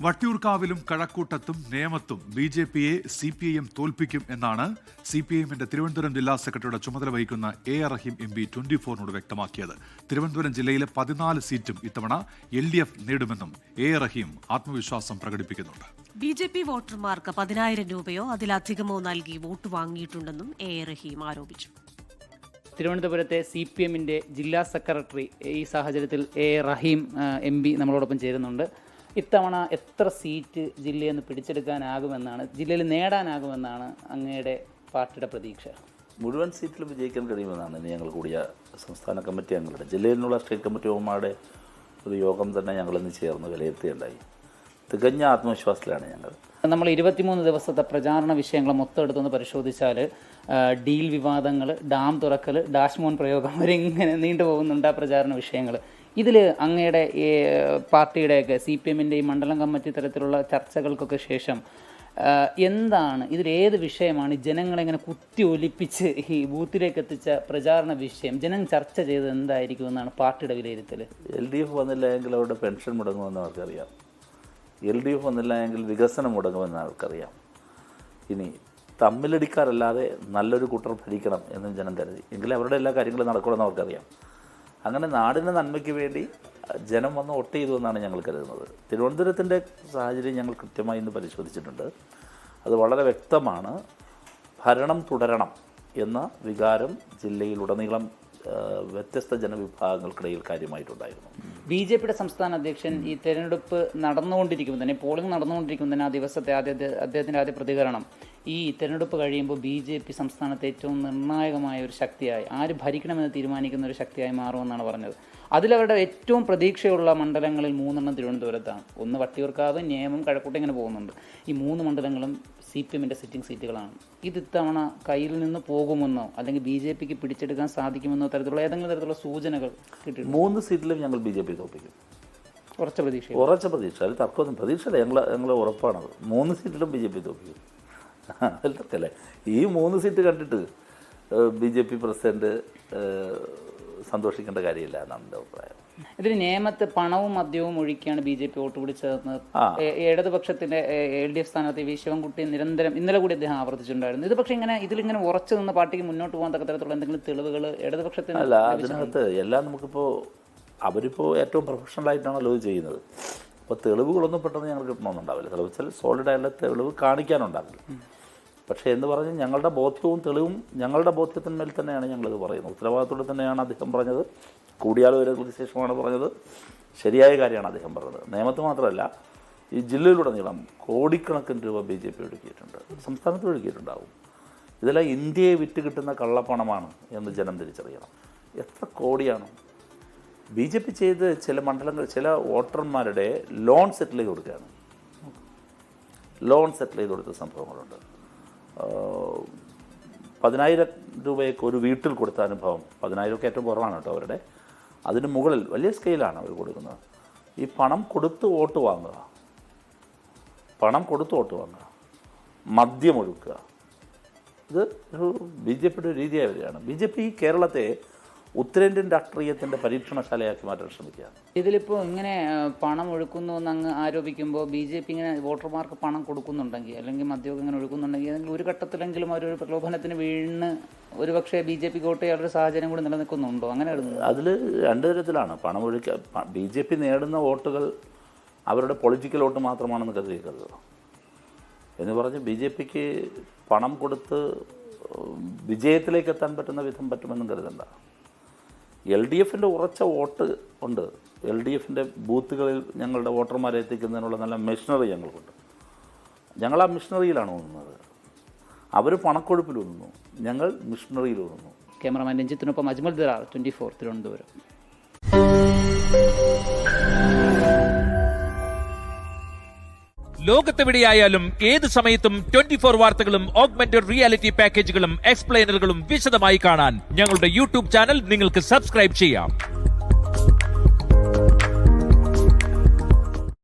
വട്ടിയൂർക്കാവിലും കഴക്കൂട്ടത്തും നേമത്തും ബി.ജെ.പിയെ CPIM തോൽപ്പിക്കും എന്നാണ് CPIMന്റെ തിരുവനന്തപുരം ജില്ലാ സെക്രട്ടറിയുടെ ചുമതല വഹിക്കുന്ന A.R. റഹീം MP 24നോട് വ്യക്തമാക്കിയത്. തിരുവനന്തപുരം ജില്ലയിലെ 14 സീറ്റും ഇത്തവണ LDF നേടുമെന്നും A.R. റഹീം ആത്മവിശ്വാസം പ്രകടിപ്പിക്കുന്നുണ്ട്. ബി.ജെ.പി വോട്ടർമാർക്ക് 10,000 രൂപയോ അതിലധികമോ നൽകി വോട്ട് വാങ്ങിയിട്ടുണ്ടെന്നും A.R. റഹീം ആരോപിച്ചു. തിരുവനന്തപുരത്തെ CPIMന്റെ ജില്ലാ സെക്രട്ടറി ഈ സാഹചര്യത്തിൽ A.R. റഹീം MP നമ്മളോടൊപ്പം ചേരുന്നുണ്ട്. ഇത്തവണ എത്ര സീറ്റ് ജില്ലയിൽ നിന്ന് പിടിച്ചെടുക്കാനാകുമെന്നാണ്, ജില്ലയിൽ നേടാനാകുമെന്നാണ് അങ്ങയുടെ പാർട്ടിയുടെ പ്രതീക്ഷ? മുഴുവൻ സീറ്റിലും വിജയിക്കാൻ കഴിയുമെന്നാണ് ഇനി ഞങ്ങൾ കൂടിയ സംസ്ഥാന കമ്മിറ്റി അംഗങ്ങളുടെ, ജില്ലയിൽ നിന്നുള്ള സ്റ്റേറ്റ് കമ്മിറ്റി അംഗന്മാരുടെ ഒരു യോഗം തന്നെ ഞങ്ങളിന്ന് ചേർന്ന് വിലയിരുത്തുകയുണ്ടായി. തികഞ്ഞ ആത്മവിശ്വാസത്തിലാണ് ഞങ്ങൾ. നമ്മൾ 23 ദിവസത്തെ പ്രചാരണ വിഷയങ്ങൾ മൊത്തം എടുത്തൊന്ന് പരിശോധിച്ചാൽ ഡീൽ വിവാദങ്ങൾ, ഡാം തുറക്കൽ, ഡാഷ്മോൻ പ്രയോഗം വരെ ഇങ്ങനെ നീണ്ടുപോകുന്നുണ്ട് ആ പ്രചാരണ വിഷയങ്ങൾ. ഇതിൽ അങ്ങയുടെ പാർട്ടിയുടെയൊക്കെ CPIMന്റെ ഈ മണ്ഡലം കമ്മിറ്റി തരത്തിലുള്ള ചർച്ചകൾക്കൊക്കെ ശേഷം എന്താണ്, ഇതിലേത് വിഷയമാണ് ജനങ്ങളെ ഇങ്ങനെ കുത്തി ഒലിപ്പിച്ച് ഈ ബൂത്തിലേക്ക് എത്തിച്ച പ്രചാരണ വിഷയം? ജനം ചർച്ച ചെയ്തത് എന്തായിരിക്കും എന്നാണ് പാർട്ടിയുടെ വിലയിരുത്തൽ? LDF വന്നില്ല എങ്കിൽ അവരുടെ പെൻഷൻ മുടങ്ങുമെന്ന് അവർക്കറിയാം. LDF വന്നില്ല എങ്കിൽ വികസനം മുടങ്ങുമെന്ന് അവർക്കറിയാം. ഇനി തമ്മിലടിക്കാറല്ലാതെ നല്ലൊരു കൂട്ടർ ഭരിക്കണം എന്നും ജനം കരുതി എങ്കിൽ അവരുടെ എല്ലാ കാര്യങ്ങളും നടക്കണമെന്ന് അവർക്കറിയാം. അങ്ങനെ നാടിൻ്റെ നന്മയ്ക്ക് വേണ്ടി ജനം വന്ന് വോട്ട് ചെയ്തു എന്നാണ് ഞങ്ങൾ കരുതുന്നത്. തിരുവനന്തപുരത്തിൻ്റെ സാഹചര്യം ഞങ്ങൾ കൃത്യമായി ഇന്ന് പരിശോധിച്ചിട്ടുണ്ട്. അത് വളരെ വ്യക്തമാണ്. ഭരണം തുടരണം എന്ന വികാരം ജില്ലയിലുടനീളം വ്യത്യസ്ത ജനവിഭാഗങ്ങൾക്കിടയിൽ കാര്യമായിട്ടുണ്ടായിരുന്നു. ബി.ജെ.പിയുടെ സംസ്ഥാന അധ്യക്ഷൻ ഈ തെരഞ്ഞെടുപ്പ് നടന്നുകൊണ്ടിരിക്കുമ്പോൾ തന്നെ, പോളിംഗ് നടന്നുകൊണ്ടിരിക്കുമ്പോൾ തന്നെ ആ ദിവസത്തെ അദ്ദേഹത്തിൻ്റെ ആദ്യ പ്രതികരണം, ഈ തെരഞ്ഞെടുപ്പ് കഴിയുമ്പോൾ ബി.ജെ.പി സംസ്ഥാനത്തെ ഏറ്റവും നിർണായകമായ ഒരു ശക്തിയായി, ആര് ഭരിക്കണമെന്ന് തീരുമാനിക്കുന്ന ഒരു ശക്തിയായി മാറുമെന്നാണ് പറഞ്ഞത്. അതിലവരുടെ ഏറ്റവും പ്രതീക്ഷയുള്ള മണ്ഡലങ്ങളിൽ 3 തിരുവനന്തപുരത്താണ്. ഒന്ന് വട്ടിയൂർക്കാവ്, നേമം, കഴക്കൂട്ടം ഇങ്ങനെ പോകുന്നുണ്ട്. ഈ 3 മണ്ഡലങ്ങളും CPIMന്റെ സിറ്റിംഗ് സീറ്റുകളാണ്. ഇത് ഇത്തവണ കയ്യിൽ നിന്ന് പോകുമെന്നോ അല്ലെങ്കിൽ ബി.ജെ.പിക്ക് പിടിച്ചെടുക്കാൻ സാധിക്കുമെന്നോ തരത്തിലുള്ള ഏതെങ്കിലും തരത്തിലുള്ള സൂചനകൾ കിട്ടിയിട്ടുണ്ട്? 3 സീറ്റിലും ഞങ്ങൾ BJP തോൽപ്പിക്കും. ഉറച്ച പ്രതീക്ഷ. അതിൽ തർക്കമൊന്നും പ്രതീക്ഷയില്ല. ഞങ്ങൾ ഉറപ്പാണത്. 3 സീറ്റിലും BJP തോൽപ്പിക്കും. അതിൽ തർക്കമല്ലേ? ഈ 3 സീറ്റ് കണ്ടിട്ട് BJP പ്രസിഡന്റ് സന്തോഷിക്കേണ്ട കാര്യമില്ല എന്നാണ് എൻ്റെ അഭിപ്രായം. ഇതിന് നേമത്ത് പണവും മദ്യവും ഒഴിക്കുകയാണ് BJP വോട്ട് പിടിച്ചതെന്ന് ഇടതുപക്ഷത്തിന്റെ LDF സ്ഥാനാർത്ഥി V. ശിവൻകുട്ടി നിരന്തരം ഇന്നലെ കൂടി അദ്ദേഹം ആവർത്തിച്ചിട്ടുണ്ടായിരുന്നു. ഇത് പക്ഷേ ഇതിലിങ്ങനെ ഉറച്ചു നിന്ന് പാർട്ടിക്ക് മുന്നോട്ട് പോകാൻ തക്ക തരത്തിലുള്ള എന്തെങ്കിലും തെളിവുകൾ ഇടതുപക്ഷത്തിന്? അല്ല, അതിനകത്ത് എല്ലാം നമുക്കിപ്പോൾ അവരിപ്പോൾ ഏറ്റവും പ്രൊഫഷണലായിട്ടാണല്ലോ ഇത് ചെയ്യുന്നത്. അപ്പോൾ തെളിവുകളൊന്നും പെട്ടെന്ന് ഞങ്ങൾ കിട്ടണമെന്നുണ്ടാവില്ല. തെളിവിച്ചാൽ സോളിഡായിട്ടുള്ള തെളിവ് കാണിക്കാനുണ്ടാവില്ല. പക്ഷേ എന്ന് പറഞ്ഞ് ഞങ്ങളുടെ ബോധ്യവും തെളിവും ഞങ്ങളുടെ ബോധ്യത്തിന്മേൽ തന്നെയാണ് ഞങ്ങളിത് പറയുന്നത്. ഉത്തരവാദിത്തോടെ തന്നെയാണ് അദ്ദേഹം പറഞ്ഞത്. കൂടിയാലോചനകൾക്ക് ശേഷമാണ് പറഞ്ഞത്. ശരിയായ കാര്യമാണ് അദ്ദേഹം പറഞ്ഞത്. നേമത്ത് മാത്രമല്ല, ഈ ജില്ലയിലുടനീളം കോടിക്കണക്കിന് രൂപ BJP ഒഴുക്കിയിട്ടുണ്ട്, സംസ്ഥാനത്ത് ഒഴുക്കിയിട്ടുണ്ടാവും. ഇതെല്ലാം ഇന്ത്യയെ വിറ്റ് കിട്ടുന്ന കള്ളപ്പണമാണ് എന്ന് ജനം തിരിച്ചറിയണം. എത്ര കോടിയാണ് BJP ചെയ്ത് ചില മണ്ഡലങ്ങൾ, ചില വോട്ടർമാരുടെ ലോൺ സെറ്റിൽ ചെയ്ത് കൊടുക്കുകയാണ്. ലോൺ സെറ്റിൽ ചെയ്ത് കൊടുത്ത സംഭവങ്ങളുണ്ട്. 10,000 രൂപയൊക്കെ ഒരു വീട്ടിൽ കൊടുത്ത അനുഭവം. 10,000 ഏറ്റവും കുറവാണ് കേട്ടോ അവരുടെ. അതിന് മുകളിൽ വലിയ സ്കെയിലാണ് അവർ കൊടുക്കുന്നത്. ഈ പണം കൊടുത്ത് വോട്ട് വാങ്ങുക, മദ്യം ഒഴുക്കുക, ഇത് ഒരു BJPയുടെ രീതിയായി വരികയാണ്. BJP കേരളത്തെ ഉത്തരേന്ത്യൻ രാഷ്ട്രീയത്തിൻ്റെ പരീക്ഷണശാലയാക്കി മാറ്റാൻ ശ്രമിക്കുകയാണ്. ഇതിലിപ്പോൾ ഇങ്ങനെ പണം ഒഴുക്കുന്നു എന്ന് അങ്ങ് ആരോപിക്കുമ്പോൾ BJP ഇങ്ങനെ വോട്ടർമാർക്ക് പണം കൊടുക്കുന്നുണ്ടെങ്കിൽ അല്ലെങ്കിൽ മദ്യമൊക്കെ ഇങ്ങനെ ഒഴുക്കുന്നുണ്ടെങ്കിൽ ഏതെങ്കിലും ഒരു ഘട്ടത്തിലെങ്കിലും അവരൊരു പ്രലോഭനത്തിന് വീണ് ഒരുപക്ഷെ BJP വോട്ട് ചെയ്യാനുള്ള സാഹചര്യം കൂടി നിലനിൽക്കുന്നുണ്ടോ? അങ്ങനെ അതിൽ 2 തരത്തിലാണ് പണം ഒഴുക്കുക. BJP നേടുന്ന വോട്ടുകൾ അവരുടെ പൊളിറ്റിക്കൽ വോട്ട് മാത്രമാണെന്ന് കരുതിയിരിക്കരുത്. എന്ന് പറഞ്ഞ് BJPക്ക് പണം കൊടുത്ത് വിജയത്തിലേക്ക് എത്താൻ പറ്റുന്ന വിധം പറ്റുമെന്നും കരുതണ്ട. LDFൻ്റെ ഉറച്ച വോട്ട് ഉണ്ട്. LDFൻ്റെ ബൂത്തുകളിൽ ഞങ്ങളുടെ വോട്ടർമാരെ എത്തിക്കുന്നതിനുള്ള നല്ല മെഷീനറി ഞങ്ങൾക്കുണ്ട്. ഞങ്ങൾ ആ മിഷണറിയിലാണ് ഊന്നുന്നത്. അവർ പണക്കൊഴുപ്പിൽ ഊന്നുന്നു, ഞങ്ങൾ മിഷണറിയിൽ ഊന്നുന്നു. ക്യാമറമാൻ രഞ്ജിത്തിനൊപ്പം അജ്മൽ ദിറാർ, 24 തിരുവനന്തപുരം. ലോകത്തെവിടെയായാലും ഏത് സമയത്തും 24 വാർത്തകളും ഓഗ്മെന്റഡ് റിയാലിറ്റി പാക്കേജുകളും എക്സ്പ്ലെയിനറുകളും വിശദമായി കാണാൻ ഞങ്ങളുടെ YouTube ചാനൽ നിങ്ങൾക്ക് സബ്സ്ക്രൈബ് ചെയ്യാം.